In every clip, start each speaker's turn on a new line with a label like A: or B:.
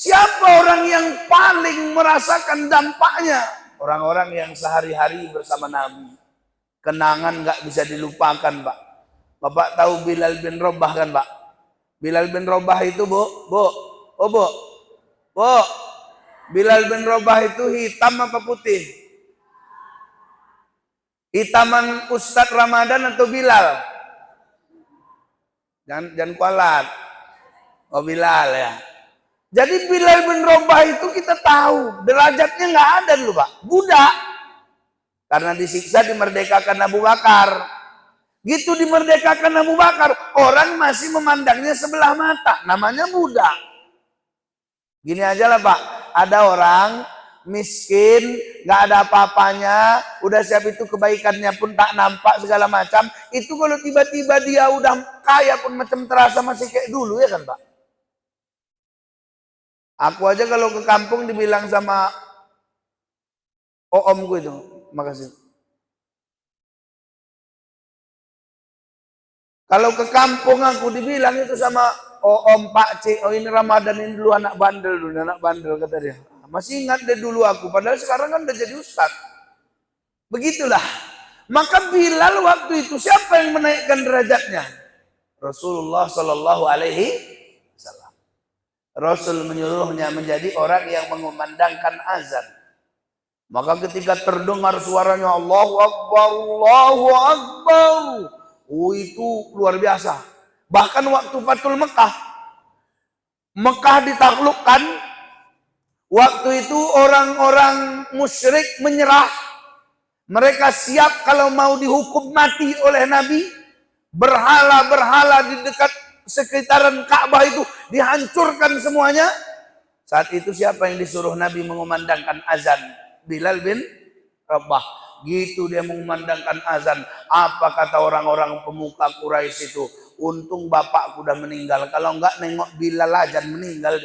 A: Siapa orang yang paling merasakan dampaknya? Orang-orang yang sehari-hari bersama Nabi. Kenangan nggak bisa dilupakan, Pak. Bapak tahu Bilal bin Rabah kan, Pak? Bilal bin Rabah itu, Bu. Bilal bin Rabah itu hitam apa putih? Hitaman Ustadz Ramadan atau Bilal? Jangan kualat. Oh, Bilal ya. Jadi Bilal bin Rabah itu kita tahu derajatnya nggak ada dulu, Pak. Budak. Karena disiksa dimerdekakan Abu Bakar. Gitu dimerdekakan Abu Bakar, orang masih memandangnya sebelah mata. Namanya budak. Gini aja lah, Pak. Ada orang miskin, nggak ada apa-apanya, udah siap itu kebaikannya pun tak nampak segala macam. Itu kalau tiba-tiba dia udah kaya pun macam terasa masih kayak dulu ya kan, Pak? Aku aja kalau ke kampung dibilang sama omku itu, makasih. Kalau ke kampung aku dibilang itu sama om Pak C, oh ini Ramadan ini dulu anak bandel kata dia. Masih ingat deh dulu aku, padahal sekarang kan udah jadi ustadz. Begitulah. Maka Bilal waktu itu siapa yang menaikkan derajatnya? Rasulullah Shallallahu Alaihi Wasallam. Rasul menyuruhnya menjadi orang yang mengumandangkan azan. Maka ketika terdengar suaranya Allahu Akbar, Allahu Akbar, itu luar biasa. Bahkan waktu Fathul Mekah, Mekah ditaklukkan. Waktu itu orang-orang musyrik menyerah. Mereka siap kalau mau dihukum mati oleh Nabi. Berhala-berhala di dekat sekitaran Ka'bah itu dihancurkan semuanya. Saat itu siapa yang disuruh Nabi mengumandangkan azan? Bilal bin Rabah. Gitu dia mengumandangkan azan. Apa kata orang-orang pemuka Quraisy itu? Untung bapakku udah meninggal. Kalau enggak nengok Bilal azan meninggal.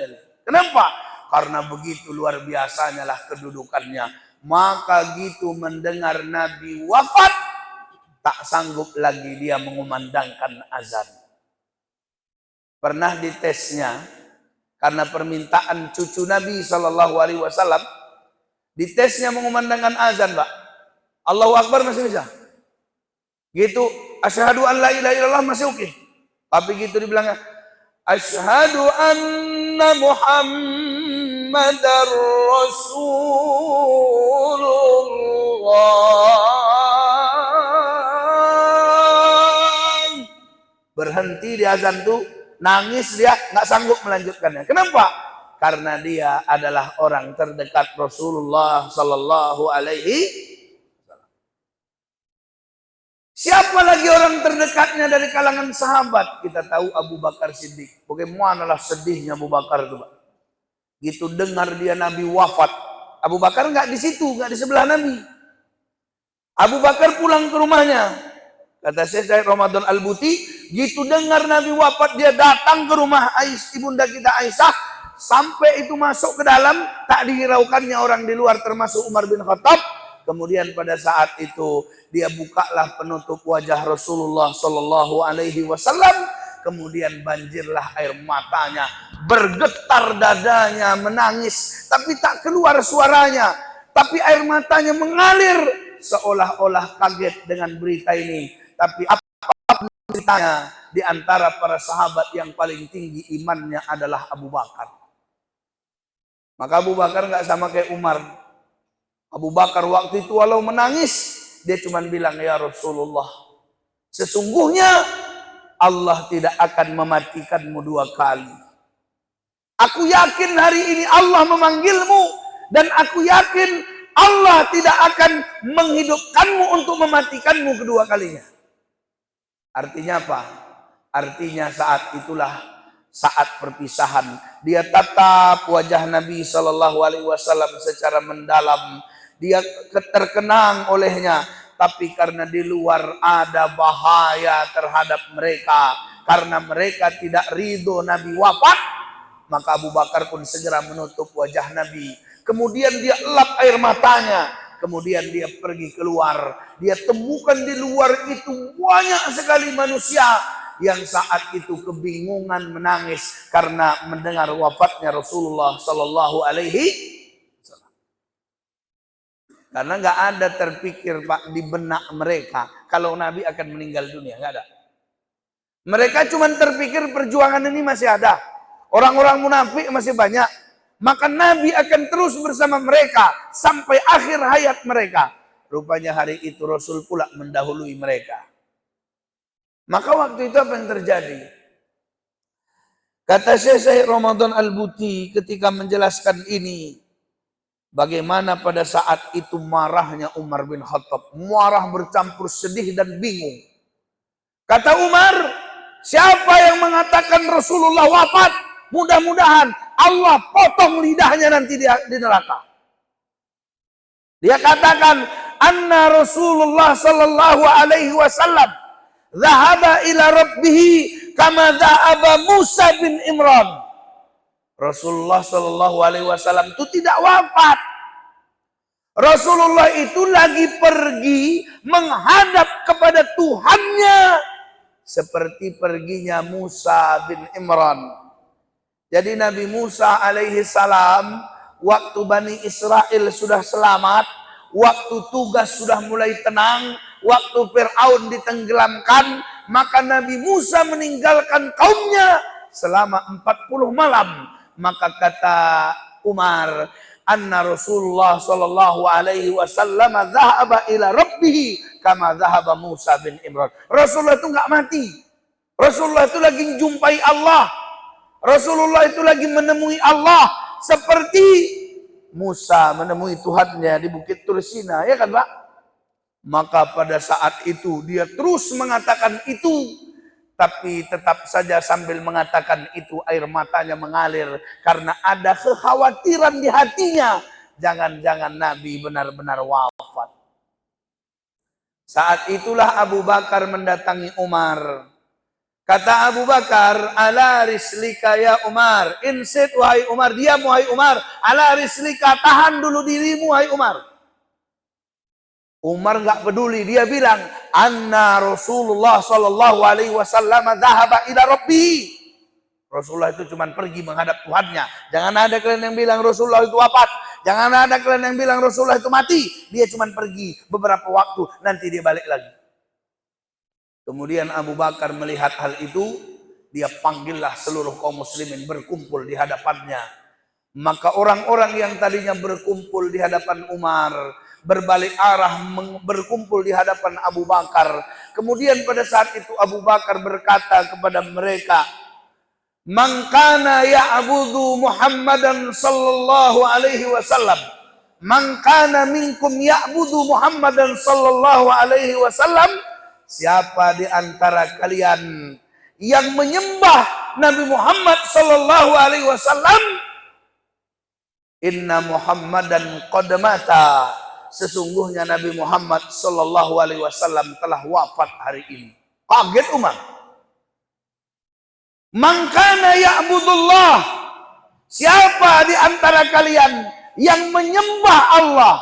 A: Kenapa? Karena begitu luar biasanya lah kedudukannya. Maka gitu mendengar Nabi wafat, tak sanggup lagi dia mengumandangkan azan. Pernah ditesnya, karena permintaan cucu Nabi SAW, ditesnya mengumandangkan azan, Pak. Allahu Akbar masih bisa. Gitu, asyhadu an la ilaha illallah masih oke. Tapi gitu dibilangnya, asyhadu anna Muhammadar Rasulullah. Berhenti di azan tuh, nangis dia, nggak sanggup melanjutkannya. Kenapa? Karena dia adalah orang terdekat Rasulullah Sallallahu Alaihi Wasallam. Siapa lagi orang terdekatnya dari kalangan sahabat? Kita tahu Abu Bakar Siddiq. Bagaimanalah sedihnya Abu Bakar itu, Pak. Gitu dengar dia Nabi wafat. Abu Bakar nggak di situ, nggak di sebelah Nabi. Abu Bakar pulang ke rumahnya. Kata Syekh Ramadan Al-Buti, gitu dengar Nabi wafat, dia datang ke rumah ibunda kita Aisyah, sampai itu masuk ke dalam, tak dihiraukannya orang di luar termasuk Umar bin Khattab. Kemudian pada saat itu dia bukalah penutup wajah Rasulullah Sallallahu Alaihi Wasallam. Kemudian banjirlah air matanya, bergetar dadanya, menangis, tapi tak keluar suaranya, tapi air matanya mengalir seolah-olah kaget dengan berita ini. Tapi apa ceritanya? Di antara para sahabat yang paling tinggi imannya adalah Abu Bakar. Maka Abu Bakar nggak sama kayak Umar. Abu Bakar waktu itu walau menangis, dia cuma bilang, ya Rasulullah, sesungguhnya Allah tidak akan mematikanmu dua kali. Aku yakin hari ini Allah memanggilmu, dan aku yakin Allah tidak akan menghidupkanmu untuk mematikanmu kedua kalinya. Artinya apa? Artinya saat itulah saat perpisahan. Dia tatap wajah Nabi Shallallahu Alaihi Wasallam secara mendalam. Dia terkenang olehnya. Tapi karena di luar ada bahaya terhadap mereka, karena mereka tidak ridho Nabi wafat, maka Abu Bakar pun segera menutup wajah Nabi. Kemudian dia elap air matanya. Kemudian dia pergi keluar. Dia temukan di luar itu banyak sekali manusia yang saat itu kebingungan menangis karena mendengar wafatnya Rasulullah Sallallahu Alaihi Wasallam. Karena nggak ada terpikir Pak di benak mereka kalau Nabi akan meninggal dunia, nggak ada. Mereka cuma terpikir perjuangan ini masih ada, orang-orang munafik masih banyak, maka Nabi akan terus bersama mereka sampai akhir hayat mereka. Rupanya hari itu Rasul pula mendahului mereka. Maka waktu itu apa yang terjadi? Kata Syekh Ramadan Al-Buti ketika menjelaskan ini, bagaimana pada saat itu marahnya Umar bin Khattab, marah bercampur sedih dan bingung. Kata Umar, siapa yang mengatakan Rasulullah wafat, mudah-mudahan Allah potong lidahnya nanti di neraka. Dia katakan, anna Rasulullah sallallahu alaihi wasallam dhahaba ila rabbih kama dhahaba Musa bin Imran. Rasulullah sallallahu alaihi wasallam itu tidak wafat. Rasulullah itu lagi pergi menghadap kepada Tuhannya seperti perginya Musa bin Imran. Jadi Nabi Musa alaihi salam waktu Bani Israel sudah selamat, waktu tugas sudah mulai tenang, waktu Fir'aun ditenggelamkan, maka Nabi Musa meninggalkan kaumnya selama 40 malam. Maka kata Umar, anna Rasulullah sallallahu alaihi wasallam dhahaba ila rabbih kama dhahaba Musa bin Imran. Rasulullah itu enggak mati. Rasulullah itu lagi menjumpai Allah. Rasulullah itu lagi menemui Allah seperti Musa menemui Tuhannya di Bukit Tursina, ya kan Pak? Maka pada saat itu dia terus mengatakan itu, tapi tetap saja sambil mengatakan itu air matanya mengalir karena ada kekhawatiran di hatinya. Jangan-jangan Nabi benar-benar wafat. Saat itulah Abu Bakar mendatangi Umar. Kata Abu Bakar, ala rislika ya Umar. Insit wahai Umar, diam wahai Umar. Ala rislika, tahan dulu dirimu wahai Umar. Umar nggak peduli, dia bilang, anna Rasulullah sallallahu alaihi wasallam dhahaba ila rabbi. Rasulullah itu cuma pergi menghadap Tuhannya. Jangan ada kalian yang bilang Rasulullah itu wafat. Jangan ada kalian yang bilang Rasulullah itu mati. Dia cuma pergi beberapa waktu, nanti dia balik lagi. Kemudian Abu Bakar melihat hal itu, dia panggillah seluruh kaum muslimin berkumpul di hadapannya. Maka orang-orang yang tadinya berkumpul di hadapan Umar, berbalik arah berkumpul di hadapan Abu Bakar. Kemudian pada saat itu Abu Bakar berkata kepada mereka, man kana ya'budu Muhammadan sallallahu alaihi wasallam, man kana minkum ya'budu Muhammadan sallallahu alaihi wasallam, siapa di antara kalian yang menyembah Nabi Muhammad sallallahu alaihi wasallam, inna Muhammadan qad mata, sesungguhnya Nabi Muhammad sallallahu alaihi wasallam telah wafat hari ini. Kaget Umar. Man kana ya'budullah, siapa di antara kalian yang menyembah Allah,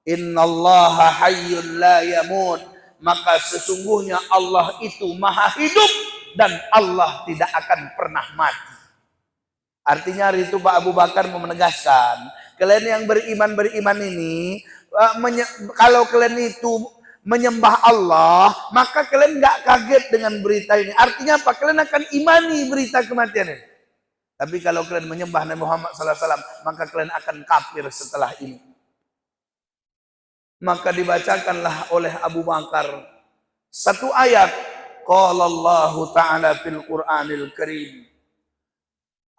A: innallaha hayyun la yamut, maka sesungguhnya Allah itu maha hidup dan Allah tidak akan pernah mati. Artinya hari itu Pak Abu Bakar mau menegaskan, kalian yang beriman ini, kalau kalian itu menyembah Allah, maka kalian nggak kaget dengan berita ini. Artinya apa? Kalian akan imani berita kematian ini. Tapi kalau kalian menyembah Nabi Muhammad SAW, maka kalian akan kafir setelah ini. Maka dibacakanlah oleh Abu Bakar satu ayat, qala Allah Ta'ala fil Qur'anil Karim,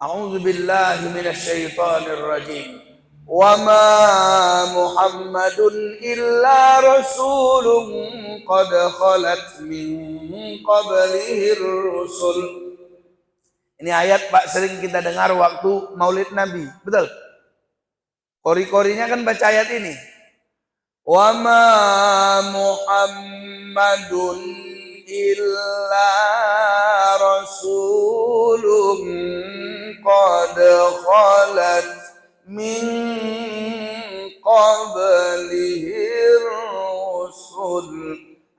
A: a'udzu billahi minasy syaithanir rajim, wa ma Muhammadun illa rasulun qad khalat min qablihi rusul. Ini ayat Pak sering kita dengar waktu Maulid Nabi, betul? Kori-korinya kan baca ayat ini. Wa ma Muhammadun illa rasulun qad khalat min